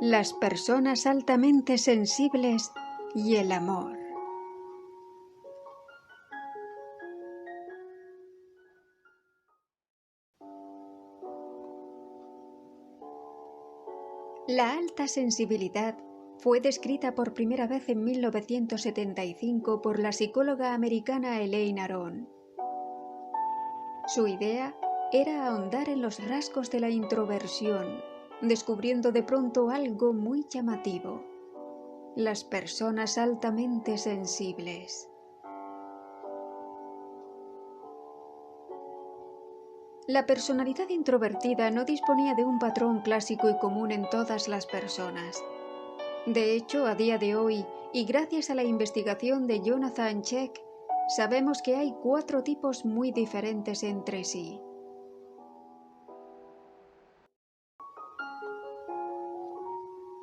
Las personas altamente sensibles y el amor. La alta sensibilidad fue descrita por primera vez en 1975 por la psicóloga americana Elaine Aron. Su idea era ahondar en los rasgos de la introversión, descubriendo de pronto algo muy llamativo: las personas altamente sensibles. La personalidad introvertida no disponía de un patrón clásico y común en todas las personas. De hecho, a día de hoy, y gracias a la investigación de Jonathan Chek, sabemos que hay 4 tipos muy diferentes entre sí.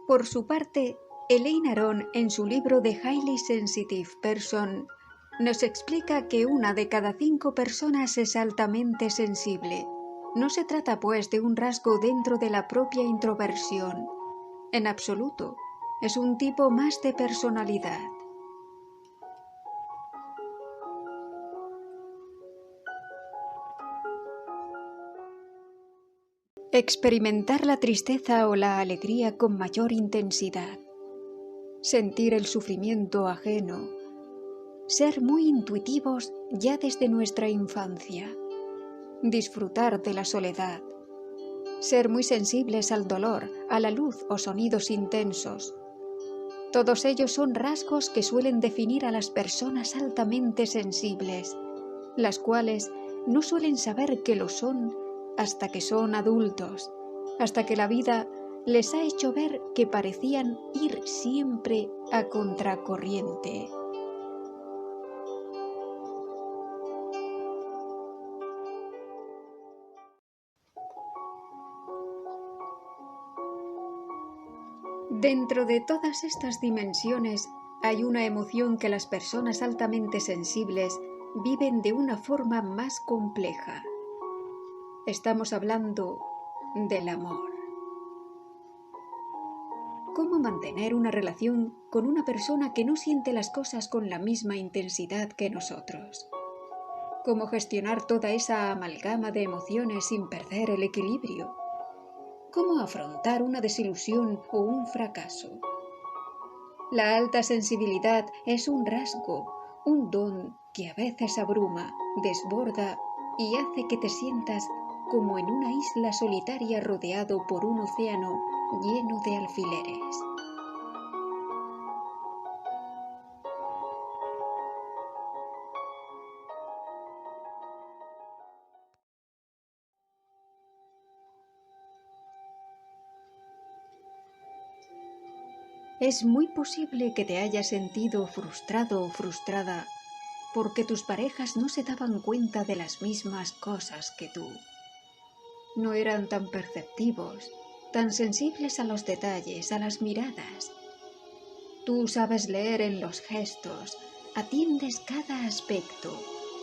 Por su parte, Elaine Aron, en su libro The Highly Sensitive Person, nos explica que 1 de cada 5 personas es altamente sensible. No se trata, pues, de un rasgo dentro de la propia introversión. En absoluto, es un tipo más de personalidad. Experimentar la tristeza o la alegría con mayor intensidad. Sentir el sufrimiento ajeno. Ser muy intuitivos ya desde nuestra infancia. Disfrutar de la soledad. Ser muy sensibles al dolor, a la luz o sonidos intensos. Todos ellos son rasgos que suelen definir a las personas altamente sensibles, las cuales no suelen saber que lo son hasta que son adultos, hasta que la vida les ha hecho ver que parecían ir siempre a contracorriente. Dentro de todas estas dimensiones hay una emoción que las personas altamente sensibles viven de una forma más compleja. Estamos hablando del amor. ¿Cómo mantener una relación con una persona que no siente las cosas con la misma intensidad que nosotros? ¿Cómo gestionar toda esa amalgama de emociones sin perder el equilibrio? ¿Cómo afrontar una desilusión o un fracaso? La alta sensibilidad es un rasgo, un don que a veces abruma, desborda y hace que te sientas como en una isla solitaria rodeado por un océano lleno de alfileres. Es muy posible que te hayas sentido frustrado o frustrada porque tus parejas no se daban cuenta de las mismas cosas que tú. No eran tan perceptivos, tan sensibles a los detalles, a las miradas. Tú sabes leer en los gestos, atiendes cada aspecto,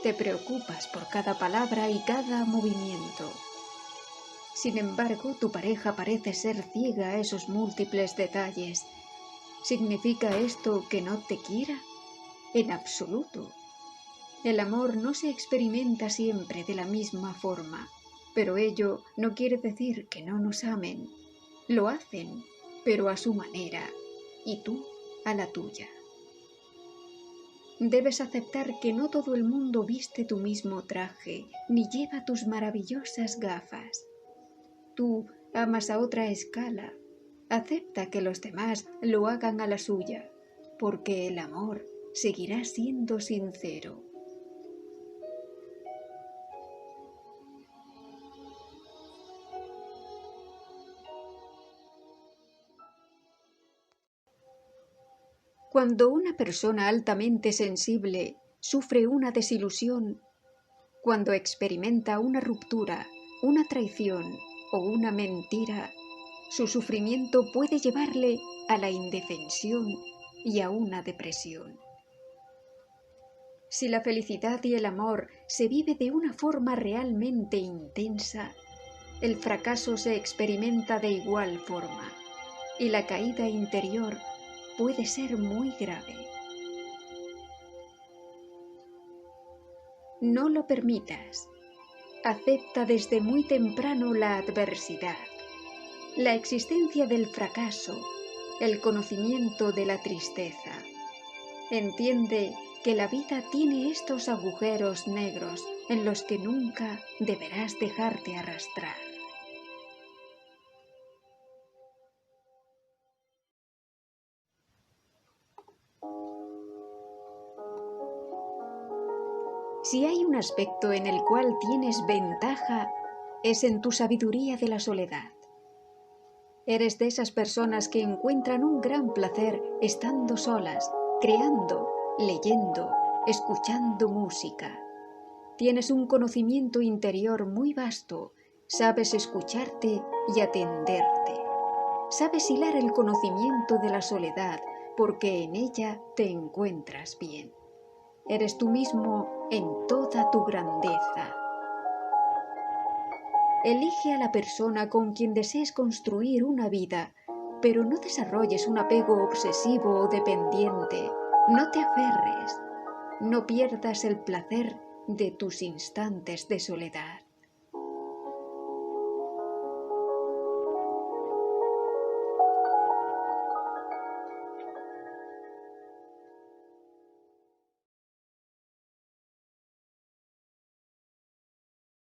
te preocupas por cada palabra y cada movimiento. Sin embargo, tu pareja parece ser ciega a esos múltiples detalles. ¿Significa esto que no te quiera? En absoluto. El amor no se experimenta siempre de la misma forma, pero ello no quiere decir que no nos amen. Lo hacen, pero a su manera, y tú a la tuya. Debes aceptar que no todo el mundo viste tu mismo traje, ni lleva tus maravillosas gafas. Tú amas a otra escala. Acepta que los demás lo hagan a la suya, porque el amor seguirá siendo sincero. Cuando una persona altamente sensible sufre una desilusión, cuando experimenta una ruptura, una traición o una mentira, su sufrimiento puede llevarle a la indefensión y a una depresión. Si la felicidad y el amor se vive de una forma realmente intensa, el fracaso se experimenta de igual forma. y la caída interior puede ser muy grave. No lo permitas. Acepta desde muy temprano la adversidad, la existencia del fracaso, el conocimiento de la tristeza. Entiende que la vida tiene estos agujeros negros en los que nunca deberás dejarte arrastrar. Si hay un aspecto en el cual tienes ventaja, es en tu sabiduría de la soledad. Eres de esas personas que encuentran un gran placer estando solas, creando, leyendo, escuchando música. Tienes un conocimiento interior muy vasto, sabes escucharte y atenderte. Sabes hilar el conocimiento de la soledad porque en ella te encuentras bien. Eres tú mismo en toda tu grandeza. Elige a la persona con quien desees construir una vida, pero no desarrolles un apego obsesivo o dependiente. No te aferres. No pierdas el placer de tus instantes de soledad.